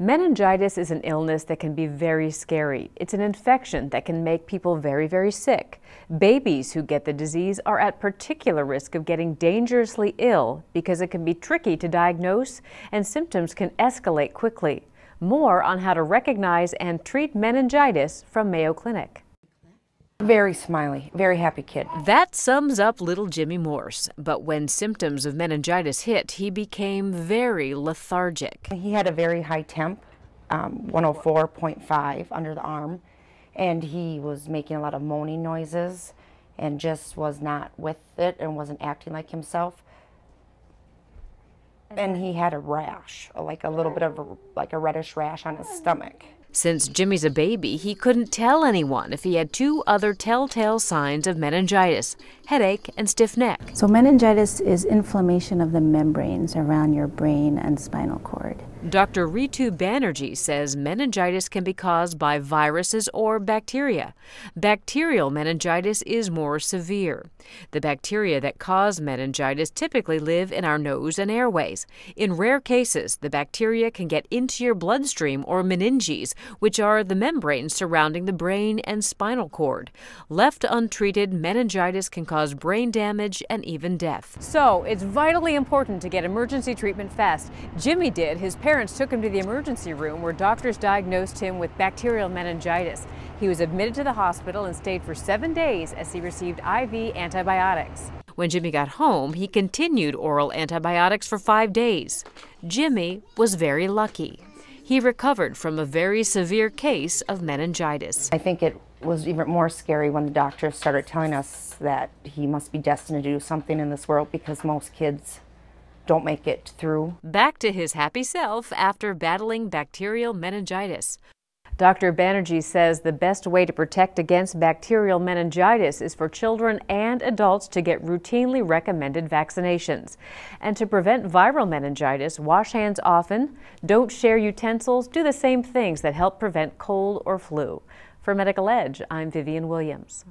Meningitis is an illness that can be very scary. It's an infection that can make people very, very sick. Babies who get the disease are at particular risk of getting dangerously ill because it can be tricky to diagnose and symptoms can escalate quickly. More on how to recognize and treat meningitis from Mayo Clinic. Very smiley, very happy kid. That sums up little Jimmy Morse. But when symptoms of meningitis hit, he became very lethargic. He had a very high temp, 104.5 under the arm, and he was making a lot of moaning noises and just was not with it and wasn't acting like himself. And he had a rash, like a little bit of a reddish rash on his stomach. Since Jimmy's a baby, he couldn't tell anyone if he had two other telltale signs of meningitis: headache and stiff neck. So meningitis is inflammation of the membranes around your brain and spinal cord. Dr. Ritu Banerjee says meningitis can be caused by viruses or bacteria. Bacterial meningitis is more severe. The bacteria that cause meningitis typically live in our nose and airways. In rare cases, the bacteria can get into your bloodstream or meninges, which are the membranes surrounding the brain and spinal cord. Left untreated, meningitis can cause brain damage and even death. So it's vitally important to get emergency treatment fast. Jimmy did. His parents took him to the emergency room where doctors diagnosed him with bacterial meningitis. He was admitted to the hospital and stayed for 7 days as he received IV antibiotics. When Jimmy got home, he continued oral antibiotics for 5 days. Jimmy was very lucky. He recovered from a very severe case of meningitis. I think it was even more scary when the doctors started telling us that he must be destined to do something in this world because most kids don't make it through. Back to his happy self after battling bacterial meningitis. Dr. Banerjee says the best way to protect against bacterial meningitis is for children and adults to get routinely recommended vaccinations. And to prevent viral meningitis, wash hands often, don't share utensils, do the same things that help prevent cold or flu. For Medical Edge, I'm Vivian Williams.